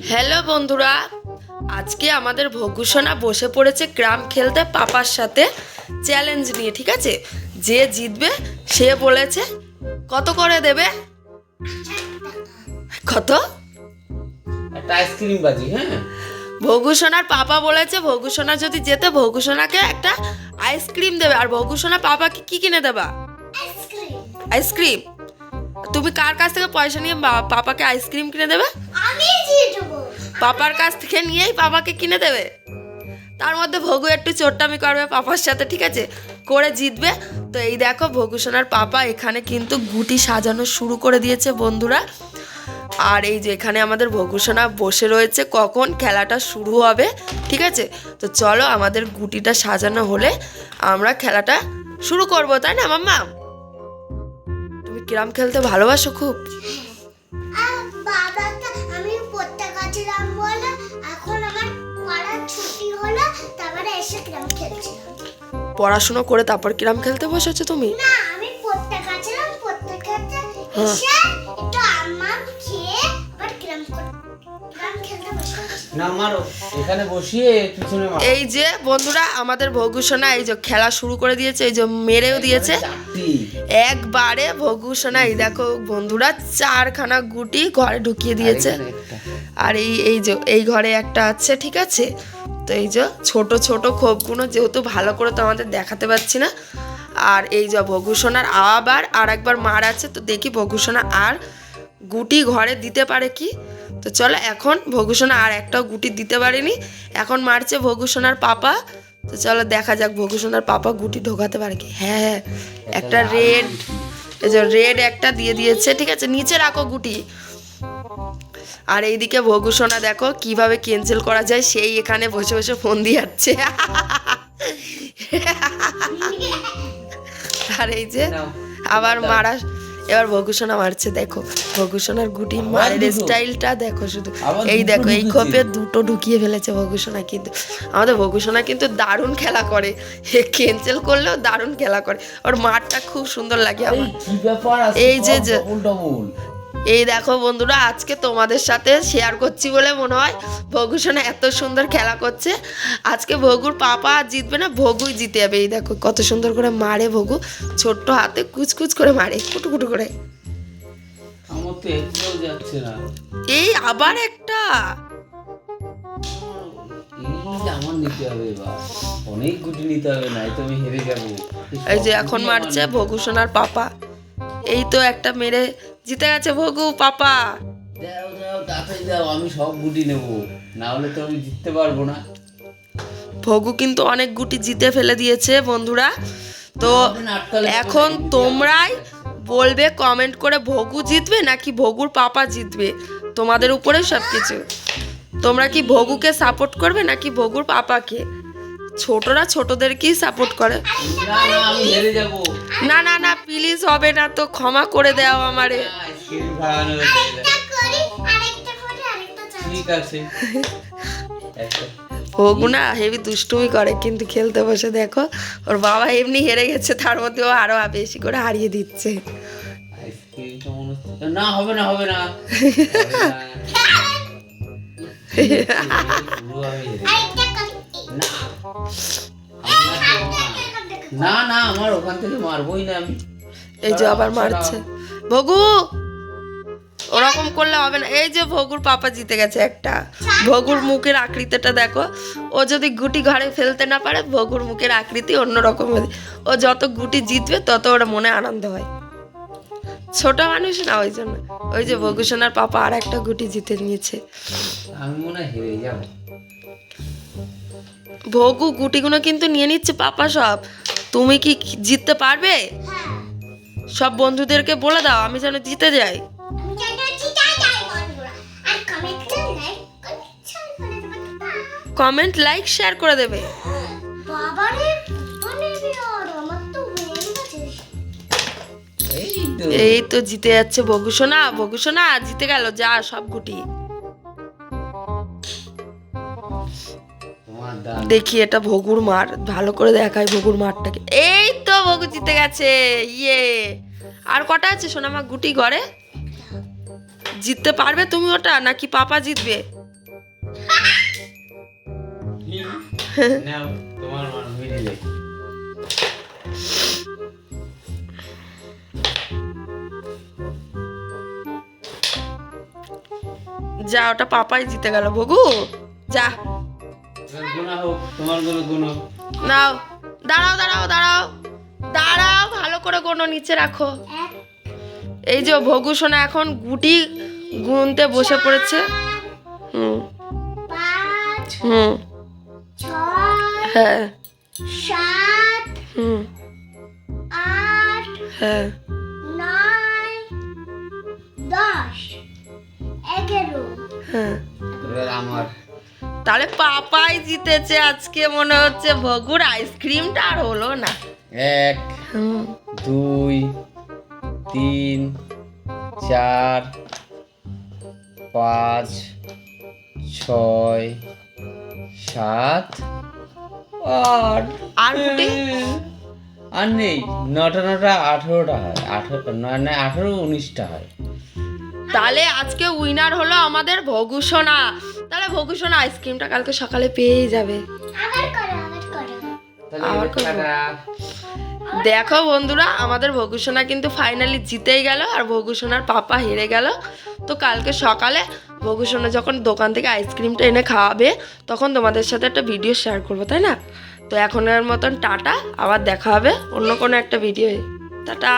Hello বন্ধুরা, আজকে আমাদের ভগুসোনা বসে পড়েছে গ্রাম খেলতে পাপার সাথে চ্যালেঞ্জ নিয়ে। ঠিক আছে, যে জিতবে সে বলেছে কত করে দেবে। কত? একটা আইসক্রিম বাজি। হ্যাঁ, ভগুসোনার পাপা বলেছে ভগুসোনা যদি জেতে ভগুসোনাকে একটা আইসক্রিম দেবে। আর ভগুসোনা পাপাকে কি কিনে দেবা? আইসক্রিম। তুমি কার কাছ থেকে পয়সা নিয়ে পাপাকে আইসক্রিম কিনে দেবে? আমি জিতবো। পাপার কাছ থেকে নিয়েই পাপাকে কিনে দেবে। তার মধ্যে ভগু একটু চোট্টামি করবে পাপার সাথে, ঠিক আছে, করে জিতবে। তো এই দেখো ভগুসোনার পাপা এখানে কিন্তু গুটি সাজানো শুরু করে দিয়েছে বন্ধুরা। আর এই যে এখানে আমাদের ভগুসোনা বসে রয়েছে কখন খেলাটা শুরু হবে। ঠিক আছে, তো চলো আমাদের গুটিটা সাজানো হলে আমরা খেলাটা শুরু করব, তাই না মাম্মা? তুমি কিরাম খেলতে ভালোবাসো খুব? আর বাবাকে আমি পড়তে গেছিলাম বলে এখন আমার পড়ার ছুটি হলো, তারপরে এসে ক্যারাম খেলছিলাম। পড়াশুনো করে তারপর কিরাম খেলতে বসেছো তুমি? না, আমি পড়তে গেছিলাম, পড়তে খেলতে এসে একটু আম্মাম খেয়ে আবার ক্যারাম খেলতে বসেছি। না মারো, এখানে বসিয়ে পিছনে মারো। এই যে বন্ধুরা আমাদের ভগুসোনা এই যে খেলা শুরু করে দিয়েছে, এই যে মেরেও দিয়েছে চারটি। একবারে। ভগুসোনা এই দেখো বন্ধুরা 4খানা গুটি ঘরে ঢুকিয়ে দিয়েছে। আর এখানে একটা। আর এই যে এই ঘরে একটা আছে, ঠিক আছে। তো এই যে ছোট ছোট খোপগুলো যেহেতু ভালো করে তো আমাদের দেখাতে পাচ্ছি না। আর এই যে ভগুসোনার আবার আর একবার মার আছে, তো দেখি ভগুসোনা আর গুটি ঘরে দিতে পারে কি। তো চলো, এখন ভগুসোনা আর একটাও গুটি দিতে পারেনি, এখন মারছে ভগুসোনার পাপা। তো চলো দেখা যাক ভগুসোনার পাপা গুটি ঢোকাতে পারে কি। হ্যাঁ হ্যাঁ, একটা রেড, এই যে রেড একটা দিয়ে দিয়েছে। ঠিক আছে, নিচে রাখো গুটি। আর এইদিকে ভগুসোনা দেখো কিভাবে ক্যান্সেল করা যায় সেই এখানে বসে বসে ফোন দিয়ে যাচ্ছে। আর এই যে নাও। আবার মারা, এবার ভগুসোনা মারছে। দেখো ভগুসোনার গুটি মারের দুটো। স্টাইলটা দেখো শুধু। আবার এই দুটো দেখো এই ঢুকেছে। খোপে দুটো ঢুকিয়ে ফেলেছে ভগুসোনা। কিন্তু আমাদের ভগুসোনা কিন্তু দারুণ খেলা করে, ক্যান্সেল করলেও দারুণ খেলা করে। ওর মারটা খুব সুন্দর লাগে এই আমার। কি ব্যাপার আছে? এই যে যে- ডবল ডবল। এই দেখো বন্ধুরা, আজকে তোমাদের সাথে শেয়ার করছি বলে মনে হয় ভগুসোনা এত সুন্দর খেলা করছে। আজকে ভগুর পাপা আর জিতবে না, ভগুই জিতে যাবে। এই দেখো কত সুন্দর করে মারে ভগু, ছোট্ট হাতে কুচকুচ করে মারে, কুটু কুটু করে। আমার তো একটাও যাচ্ছে না। এই আবার একটা। এই আমার নিতে হবে এবার, অনেক গুটি নিতে হবে, নাই তো আমি হেরে যাবো। এই যে এখন মারছে ভগুসোনার পাপা। এই তো একটা মেরে জিতে গেছে ভগু পাপা। দাও দাও তাড়াতাড়ি দাও, আমি সব গুটি নেবো, না হলে তো আমি জিততে পারবো না। ভগু কিন্তু অনেক গুটি জিতে ফেলে দিয়েছে বন্ধুরা। তো আমাদের আটকালে এখন তোমরাই বলবে কমেন্ট করে ভগু জিতবে নাকি ভগুর পাপা জিতবে, তোমাদের উপরে সব কিছু। তোমরা কি ভগুকে সাপোর্ট করবে নাকি ভগুর পাপাকে? ছোটরা ছোটদেরকেই সাপোর্ট করে। না না, আমি হেরে যাবো। না না না, প্লিজ হবে না তো, ক্ষমা করে দাও আমারে। না, আইসক্রিম খাওয়ানো হয়ে গেলে। একটা করি, আরেকটা করে আরেকটা চাই। ঠিক আছে। একটা- ভগু না হেভি দুষ্টুমি করে, কিন্তু খেলতে বসে দেখো ওর বাবা এমনি হেরে গেছে, তার মধ্যে ও আরো বেশি করে হারিয়ে দিচ্ছে। আইসক্রিম তো মনে হচ্ছে- না হবে না, হবে না, হবে না। পুরো আমি হেরে যাবো। আরেকটা করি। না, না না, আমার ওখান থেকে মারবোই না আমি। এই যে আবার মারছে ভগু, ওরকম করলে হবে না। এই যে ভগুর পাপা জিতে গেছে একটা। ভগুর মুখের আকৃতিটা দেখো, ও যদি গুটি ঘরে ফেলতে না পারে ভগুর মুখের আকৃতি অন্যরকম হয়। ও যত গুটি জিতবে তত ওর মনে আনন্দ হয়। ছোট মানুষ না, ওই জন্য। ওই যে ভগুসোনার পাপা আর একটা গুটি জিতে নিয়েছে। আমি মনে হয় হেরে যাবো। ভগু গুটিগুলো কিন্তু নিয়ে নিচ্ছে পাপা সব। তুমি কি জিততে পারবে? হ্যাঁ, সব বন্ধুদেরকে বলে দাও আমি যেন জিতে যাই। আমি যেন জিতে যাই বন্ধুরা। আর কমেন্টে লাইক করে শেয়ার করে দেবেন। কমেন্ট লাইক শেয়ার করে দেবে। বাবারে মানে আর আমার তো হয়ে গেছে। এই তো। এই তো জিতে যাচ্ছে ভগুসোনা। ভগুসোনা জিতে গেল, যা সব গুটি। তোমার দান। দেখি এটা ভগুর মার, ভালো করে দেখাই ভগুর মারটাকে। এই তো ভগু জিতে গেছে, ইয়ে। আর কটা আছে সোনামা গুটি ঘরে? জিততে পারবে তুমি ওটা নাকি পাপা জিতবে? নাও তোমার মিডিলে। যা, ওটা পাপাই জিতে গেল ভগু। যা গুণা হোক, তোমার গুলো গুনো। নাও, দাঁড়াও দাঁড়াও দাঁড়াও দাঁড়াও, ভালো করে কোনো নিচে রাখো। এক, এই যে ভগু সোনা এখন গুটি গুনতে বসে পড়েছে। হুম 5, হুম 6, হ্যাঁ 7, হুম 8, হ্যাঁ 9, 10, 11। হ্যাঁ। এবার আমার তাহলে পাপাই জিতেছে আজকে, মনে হচ্ছে ভগুর আইসক্রিমটা আর হলো না। 1 হুম 2 3 4 5 6 7 8 আর গুটি? আর নেই, 9টা 18টা হয়, 18 19টা হয়। তাহলে আজকে উইনার হলো আমাদের ভগু সোনা। তাহলে ভগু সোনা আইসক্রিমটা কালকে সকালে পেয়েই যাবে। আবার করো, আবার করো। আবার করবো। দেখো বন্ধুরা, আমাদের ভগু সোনা কিন্তু ফাইনালি জিতেই গেল আর ভগু সোনার পাপা হেরে গেল। তো কালকে সকালে ভগু সোনা যখন দোকান থেকে আইসক্রিমটা এনে খাওয়াবে তখন তোমাদের সাথে একটা ভিডিও শেয়ার করবো, তাই না? তো এখনের মতন টাটা, আবার দেখা হবে অন্য কোনো একটা ভিডিও। টাটা।